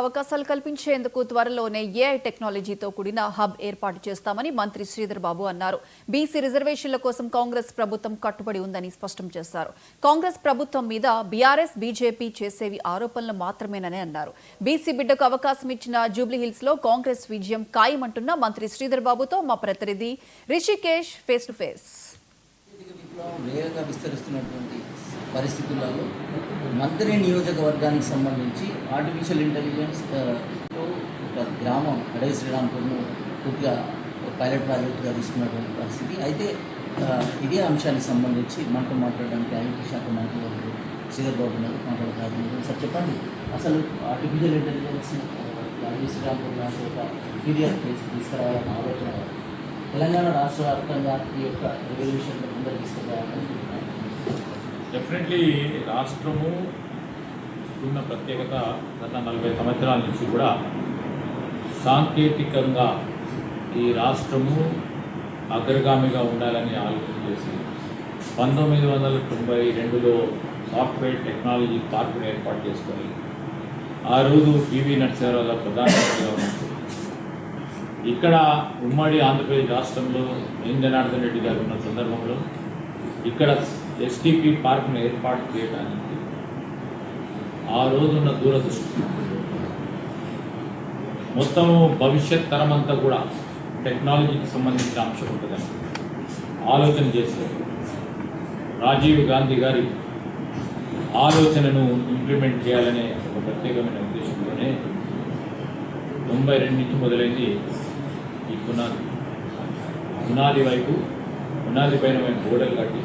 అవకాశాలు కల్పించేందుకు త్వరలోనే ఏఐ టెక్నాలజీతో కూడిన హబ్ ఏర్పాటు చేస్తామని మంత్రి శ్రీధర్ బాబు అన్నారు. బీసీ రిజర్వేషన్ల కోసం కాంగ్రెస్ ప్రభుత్వం కట్టుబడి ఉందని స్పష్టం చేశారు. కాంగ్రెస్ ప్రభుత్వం మీద బీఆర్ఎస్, బీజేపీ చేసేవి ఆరోపణలు మాత్రమేనని అన్నారు. బీసీ బిడ్డకు అవకాశం ఇచ్చిన జూబ్లీహిల్స్ లో కాంగ్రెస్ విజయం ఖాయమంటున్న మంత్రి శ్రీధర్ బాబుతో మా ప్రతినిధి రిషికేష్ ఫేస్ టు ఫేస్. పరిస్థితులలో మంత్రి నియోజకవర్గానికి సంబంధించి ఆర్టిఫిషియల్ ఇంటెలిజెన్స్ ఒక గ్రామం అడవి శ్రీరాంపూర్ను పూర్తిగా పైలట్ ప్రాజెక్టుగా తీసుకున్నటువంటి పరిస్థితి. అయితే ఇదే అంశానికి సంబంధించి మనతో మాట్లాడడానికి ఐటీ శాఖ మంత్రి గారు శ్రీధర్ బాబు గారు మాట్లాడతారు. సార్ చెప్పండి, అసలు ఆర్టిఫిషియల్ ఇంటెలిజెన్స్ అడవి శ్రీరాంపూర్ లాంటి ఒక పీరియడ్ తీసుకురావాలని ఆలోచన తెలంగాణ రాష్ట్ర వ్యాప్తంగా ఈ యొక్క రెవల్యూషన్ ముందర తీసుకురావాలని డెఫినెట్లీ రాష్ట్రము ఉన్న ప్రత్యేకత గత 40 సంవత్సరాల నుంచి కూడా సాంకేతికంగా ఈ రాష్ట్రము అగ్రగామిగా ఉండాలని ఆలోచన చేసి 1992లో సాఫ్ట్వేర్ టెక్నాలజీ పార్కును ఏర్పాటు చేసుకొని ఆ రోజు పివి నరసింహారావు గారు ప్రధానమంత్రిగా ఉన్నప్పుడు ఇక్కడ ఉమ్మడి ఆంధ్రప్రదేశ్ రాష్ట్రంలో ఎన్ జనార్దన్ రెడ్డి గారు ఉన్న సందర్భంలో ఇక్కడ ఎస్టీపీ పార్క్ను ఏర్పాటు చేయడానికి ఆ రోజున్న దూరదృష్టి మొత్తం భవిష్యత్ తరమంతా కూడా టెక్నాలజీకి సంబంధించిన అంశం ఉంటుందని ఆలోచన చేశారు. రాజీవ్ గాంధీ గారి ఆలోచనను ఇంప్లిమెంట్ చేయాలనే ఒక ప్రత్యేకమైన ఉద్దేశంతోనే 92 నుంచి మొదలైంది ఈ పునాది వైపు పునాది పైన గోడలు కట్టి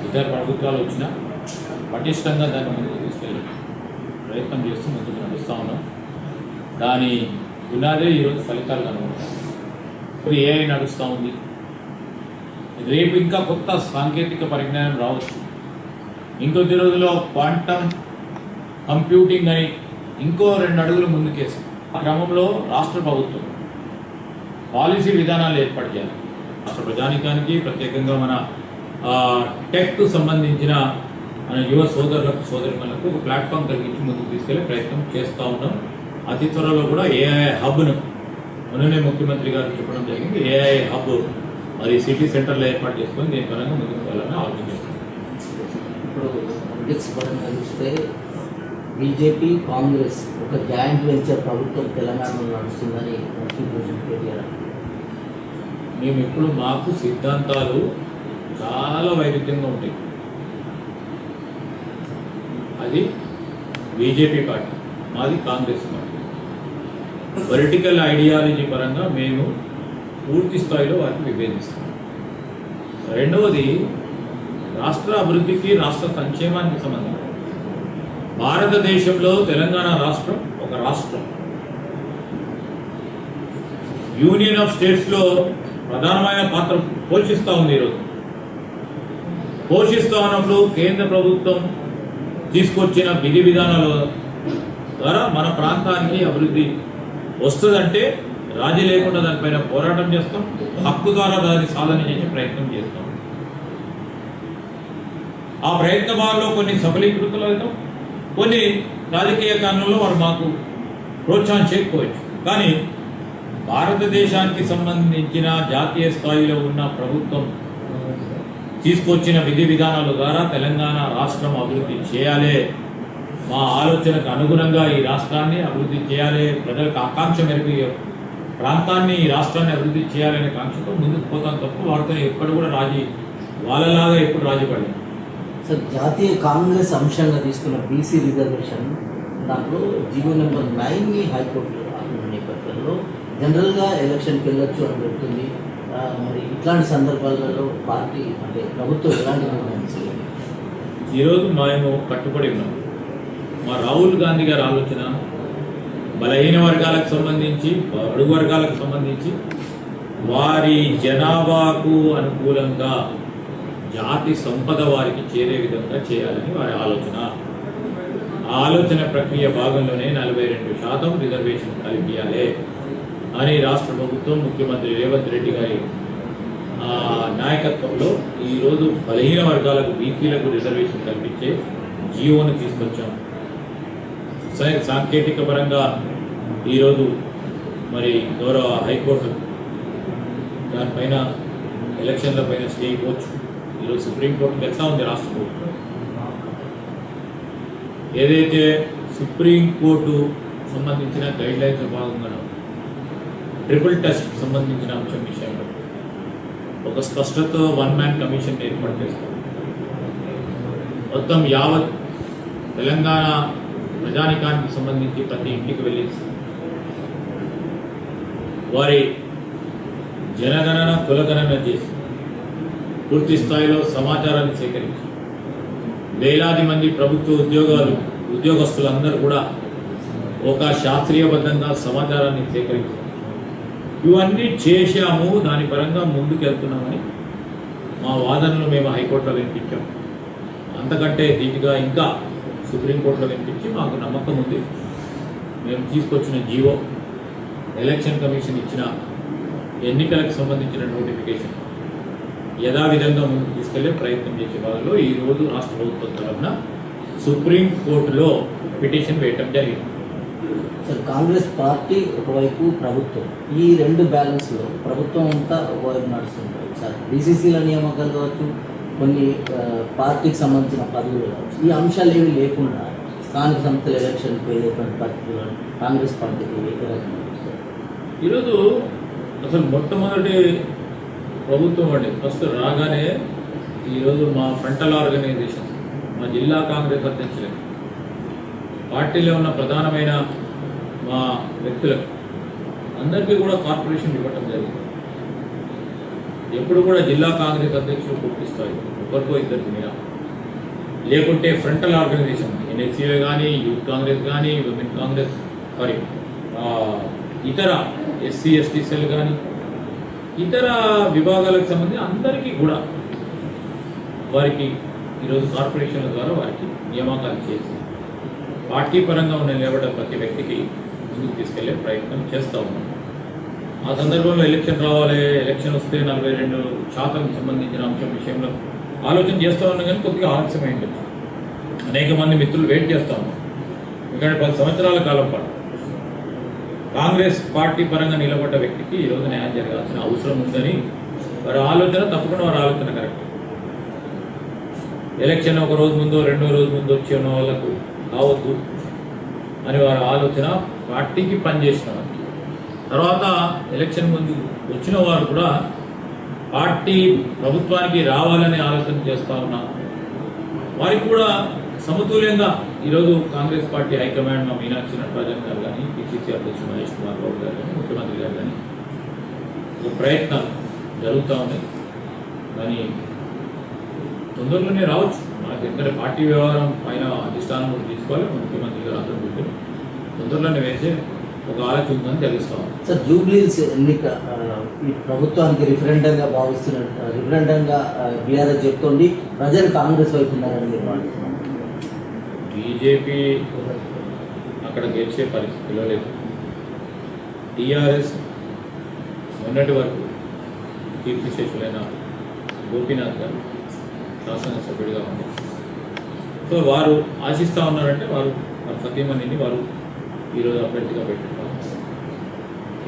ఇతర ప్రభుత్వాలు వచ్చినా పటిష్టంగా దాన్ని ముందుకు తీసుకెళ్ళి ప్రయత్నం చేస్తూ ముందుకు నడుస్తూ ఉన్నాం. దాని పునాదే ఈరోజు ఫలితాలు కనుగొంటాం. ఇప్పుడు ఏఐ నడుస్తూ ఉంది. రేపు ఇంకా కొత్త సాంకేతిక పరిజ్ఞానం రావచ్చు. ఇంకొద్ది రోజుల్లో క్వాంటమ్ కంప్యూటింగ్ అని ఇంకో 2 అడుగులు ముందుకేసాం. ఆ క్రమంలో రాష్ట్ర ప్రభుత్వం పాలసీ విధానాలు ఏర్పాటు చేయాలి. రాష్ట్ర ప్రజానికానికి ప్రత్యేకంగా మన టెక్కు సంబంధించిన మన యువ సోదరులకు ఒక ప్లాట్ఫామ్ కలిగించి ముందుకు తీసుకెళ్లే ప్రయత్నం చేస్తూ ఉన్నాం. అతి త్వరలో కూడా ఏఐ హబ్ను మొన్ననే ముఖ్యమంత్రి గారు చెప్పడం జరిగింది. ఏఐ హబ్ మరి సిటీ సెంటర్లో ఏర్పాటు చేసుకొని దీని పరంగా ముందుకు వెళ్ళాలని ఆలోచన చేస్తున్నాం. ఇప్పుడు పొలిటిక్స్ పరంగా చూస్తే బీజేపీ, కాంగ్రెస్ ఒక జాయింట్ వెంచర్ ప్రభుత్వం తెలంగాణలో నడుస్తుందని ముఖ్య ప్రెసిడెంట్ కేటీఆర్. మేము ఇప్పుడు మాకు సిద్ధాంతాలు చాలా వైవిధ్యంగా ఉంటాయి. అది బీజేపీ పార్టీ, మాది కాంగ్రెస్ పార్టీ. పొలిటికల్ ఐడియాలజీ పరంగా మేము పూర్తి స్థాయిలో వాటిని విభేదిస్తాం. రెండవది రాష్ట్ర అభివృద్ధికి, రాష్ట్ర సంక్షేమానికి సంబంధించి భారతదేశంలో తెలంగాణ రాష్ట్రం ఒక రాష్ట్రం. యూనియన్ ఆఫ్ స్టేట్స్లో ప్రధానమైన పాత్ర పోషిస్తూ ఉంది. ఈరోజు పోషిస్తూ ఉన్నప్పుడు కేంద్ర ప్రభుత్వం తీసుకొచ్చిన విధి విధానాల ద్వారా మన ప్రాంతానికి అభివృద్ధి వస్తుందంటే రాజీ లేకుండా దానిపైన పోరాటం చేస్తాం. హక్కు ద్వారా దాన్ని సాధన చేసే ప్రయత్నం చేస్తాం. ఆ ప్రయత్న భాగంలో కొన్ని సఫలీకృతులు అవుతాం, కొన్ని రాజకీయ కారణంలో వారు మాకు ప్రోత్సాహం చేయకపోవచ్చు. కానీ భారతదేశానికి సంబంధించిన జాతీయ స్థాయిలో ఉన్న ప్రభుత్వం తీసుకొచ్చిన విధి విధానాల ద్వారా తెలంగాణ రాష్ట్రం అభివృద్ధి చేయాలి, మా ఆలోచనకు అనుగుణంగా ఈ రాష్ట్రాన్ని అభివృద్ధి చేయాలి, ప్రజలకు ఆకాంక్ష మేరకు ప్రాంతాన్ని, ఈ రాష్ట్రాన్ని అభివృద్ధి చేయాలనే కాంక్షతో ముందుకు పోతాం తప్ప వారితో ఎప్పుడు కూడా వాళ్ళలాగా ఎప్పుడు రాజీ పడలేదు. సార్, జాతీయ కాంగ్రెస్ అంశంగా తీసుకున్న బీసీ రిజర్వేషన్ దాంట్లో జీవో నెంబర్ 9ని హైకోర్టు నేపథ్యంలో జనరల్గా ఎలక్షన్కి వెళ్ళొచ్చు అని పెడుతుంది. మరి ఇట్లాంటి సందర్భాలలో పార్టీ అంటే ప్రభుత్వం ఎలాంటి నిర్ణయం తీసుకుంది? ఈరోజు మేము కట్టుబడి ఉన్నాం. మా రాహుల్ గాంధీ గారి ఆలోచన బలహీన వర్గాలకు సంబంధించి, అడుగు వర్గాలకు సంబంధించి వారి జనాభాకు అనుకూలంగా జాతి సంపద వారికి చేరే విధంగా చేయాలని వారి ఆలోచన. ఆ ఆలోచన ప్రక్రియ భాగంలోనే 42% రిజర్వేషన్ కల్పించాలి అని రాష్ట్ర ప్రభుత్వం, ముఖ్యమంత్రి రేవంత్ రెడ్డి గారి నాయకత్వంలో ఈరోజు బలహీన వర్గాలకు, బీసీలకు రిజర్వేషన్ కల్పించే జీవోను తీసుకొచ్చాం. సాంకేతిక పరంగా ఈరోజు మరి గౌరవ హైకోర్టు దానిపైన ఎలక్షన్ల పైన స్టే ఇవ్వచ్చు. ఈరోజు సుప్రీంకోర్టు తెలుసా ఉంది రాష్ట్ర కోర్టు. ఏదైతే సుప్రీంకోర్టు సంబంధించిన గైడ్లైన్స్ భాగంగా ట్రిపుల్ టెస్ట్ సంబంధించిన అంశం విషయంలో ఒక స్పష్టత వన్ మ్యాన్ కమిషన్ ఏర్పాటు చేస్తారు. మొత్తం యావత్ తెలంగాణ ప్రజానికానికి సంబంధించి ప్రతి ఇంటికి వెళ్ళి వారి జనగణన కులగణన చేసి పూర్తి స్థాయిలో సమాచారాన్ని సేకరించి వేలాది మంది ప్రభుత్వ ఉద్యోగస్తులందరూ కూడా ఒక శాస్త్రీయబద్ధంగా సమాచారాన్ని సేకరించి ఇవన్నీ చేశాము, దాని పరంగా ముందుకు వెళ్తున్నామని మా వాదనలు మేము హైకోర్టులో వినిపించాం. అంతకంటే దీటుగా ఇంకా సుప్రీంకోర్టులో వినిపించి మాకు నమ్మకం ఉంది. మేము తీసుకొచ్చిన జీవో, ఎలక్షన్ కమిషన్ ఇచ్చిన ఎన్నికలకు సంబంధించిన నోటిఫికేషన్ యథావిధంగా ముందుకు తీసుకెళ్లే ప్రయత్నం చేసే వాళ్ళలో ఈరోజు రాష్ట్ర ప్రభుత్వం తరఫున సుప్రీంకోర్టులో పిటిషన్ వేయటం జరిగింది. సార్, కాంగ్రెస్ పార్టీ ఒకవైపు, ప్రభుత్వం, ఈ రెండు బ్యాలెన్స్లో ప్రభుత్వం అంతా ఒకవైపు నడుస్తుంటారు సార్. బీసీసీల నియామకాలు కావచ్చు, కొన్ని పార్టీకి సంబంధించిన పదవులు కావచ్చు, ఈ అంశాలు ఏవి లేకుండా స్థానిక సంస్థల ఎలక్షన్కి వెళ్ళేటువంటి పరిస్థితులు కాంగ్రెస్ పార్టీకి ఈరోజు అసలు మొట్టమొదటి ప్రభుత్వం అండి. ఫస్ట్ రాగానే ఈరోజు మా ఫ్రంటల్ ఆర్గనైజేషన్, మా జిల్లా కాంగ్రెస్ అధ్యక్షులు, పార్టీలో ఉన్న ప్రధానమైన మా వ్యక్తులకు అందరికీ కూడా కార్పొరేషన్ ఇవ్వటం జరిగింది. ఎప్పుడు కూడా జిల్లా కాంగ్రెస్ అధ్యక్షులు గుర్తిస్తాయి, ఒకరికో ఇద్దరికి మీద, లేకుంటే ఫ్రంటల్ ఆర్గనైజేషన్ ఎన్ఎస్సీఏ కానీ, యూత్ కాంగ్రెస్ కానీ, విమెన్ కాంగ్రెస్, సారీ ఇతర ఎస్సీ ఎస్టీ సెల్ కానీ, ఇతర విభాగాలకు సంబంధించి అందరికీ కూడా వారికి ఈరోజు కార్పొరేషన్ల ద్వారా వారికి నియామకాలు చేసి పార్టీ పరంగా ఉన్న నిలబడ్డ ప్రతి వ్యక్తికి ముందుకు తీసుకెళ్లే ప్రయత్నం చేస్తూ ఉన్నాం. ఆ సందర్భంలో ఎలక్షన్ రావాలి, ఎలక్షన్ వస్తే 42% సంబంధించిన అంశం విషయంలో ఆలోచన చేస్తూ ఉన్నాం. కానీ కొద్దిగా ఆలస్యమైంది. అనేక మంది మిత్రులు వెయిట్ చేస్తూ ఉన్నాం. ఎందుకంటే 10 సంవత్సరాల కాలం పాటు కాంగ్రెస్ పార్టీ పరంగా నిలబడ్డ వ్యక్తికి ఈరోజు న్యాయం జరగాల్సిన అవసరం ఉందని వారి ఆలోచన, తప్పకుండా వారి ఆలోచన కరెక్ట్. ఎలక్షన్ ఒక రోజు ముందో 2వ రోజు ముందో వచ్చి ఉన్న వాళ్ళకు కావద్దు అని వారి ఆలోచన. పార్టీకి పనిచేసిన వారికి తర్వాత ఎలక్షన్ ముందు వచ్చిన వారు కూడా పార్టీ ప్రభుత్వానికి రావాలని ఆలోచన చేస్తూ ఉన్నారు. వారికి కూడా సమతుల్యంగా ఈరోజు కాంగ్రెస్ పార్టీ హైకమాండ్ మా మీనాక్షి నటరాజన్ గారు కానీ, పిసిసి అధ్యక్షుడు మహేష్ కుమార్ గౌడ్ గారు కానీ, ముఖ్యమంత్రి గారు కానీ ఒక ప్రయత్నాలు జరుగుతూ ఉన్నాయి. కానీ తొందరలోనే రావచ్చు. మనకి ఎందుకంటే పార్టీ వ్యవహారం పైన అధిష్టానం కూడా తీసుకోవాలి. ముఖ్యమంత్రి గారు అందరూ కూర్చొని తొందరలోనే వేసే ఒక ఆలోచన ఉందని తెలుస్తాం. సార్, జూబ్లీహిల్స్ ఎన్నిక ఈ ప్రభుత్వానికి రిఫరెండంగా భావిస్తున్నట్టు, రిఫరెండంగా బీఆర్ఎస్ చెప్తోంది, ప్రజలు కాంగ్రెస్ వైపు ఉన్నారని మీరు భావిస్తున్నారు. బీజేపీ అక్కడ గెలిచే పరిస్థితిలో లేదు. టీఆర్ఎస్ మొన్నటి వరకు కీర్తిశేషులైన గోపీనాథ్ గారు శాసనసభ్యుడిగా ఉన్నారు. సో వారు ఆశిస్తూ ఉన్నారంటే వారు సతీమణిని వారు ఈరోజు అభ్యర్థిగా పెట్టుకుంటారు.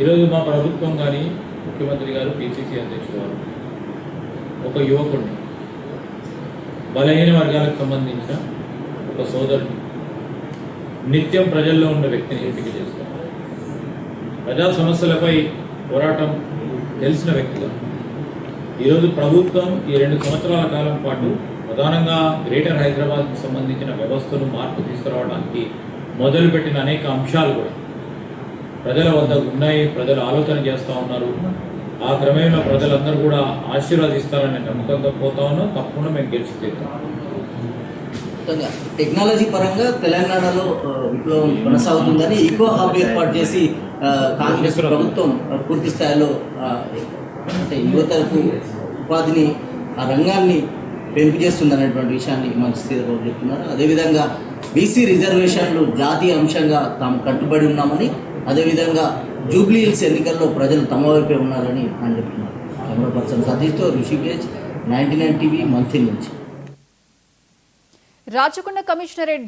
ఈరోజు మా ప్రభుత్వం కానీ, ముఖ్యమంత్రి గారు, పిసిసి అధ్యక్షుడు వారు ఒక యువకుడిని, బలహీన వర్గాలకు సంబంధించిన ఒక సోదరుని, నిత్యం ప్రజల్లో ఉన్న వ్యక్తిని ఎంపిక చేస్తారు. ప్రజా సమస్యలపై పోరాటం తెలిసిన వ్యక్తిగా ఈరోజు ప్రభుత్వం ఈ 2 సంవత్సరాల కాలం పాటు ప్రధానంగా గ్రేటర్ హైదరాబాద్కు సంబంధించిన వ్యవస్థను మార్పు తీసుకురావడానికి మొదలుపెట్టిన అనేక అంశాలు కూడా ప్రజల వద్ద ఉన్నాయి. ప్రజలు ఆలోచన చేస్తూ ఉన్నారు. ఆ క్రమేణా ప్రజలందరూ కూడా ఆశీర్వాదిస్తారని నమ్మకంతో పోతా ఉన్నాం. తప్పకుండా మేము గెలిచి తీరుతాం. టెక్నాలజీ పరంగా తెలంగాణలో విప్లవం కొనసాగుతుందని ఈకో హబ్ ఏర్పాటు చేసి కాంగ్రెస్ ప్రభుత్వం పూర్తి స్థాయిలో అంటే యువతకు ఉపాధిని, ఆ రంగాన్ని పెంపు చేస్తుందనేటువంటి విషయాన్ని మంచి శ్రీధర్ చెప్తున్నారు. అదేవిధంగా బీసీ రిజర్వేషన్లు జాతీయ అంశంగా తాము కట్టుబడి ఉన్నామని, అదేవిధంగా జూబ్లీహిల్స్ ఎన్నికల్లో ప్రజలు తమ వైపే ఉన్నారని ఆయన చెప్తున్నారు. కెమెరా పర్సన్ సతీష్తో ఋషికేష్, 99 టీవీ, మంథిల్ నుంచి. రాచకొండ కమిషనరేట్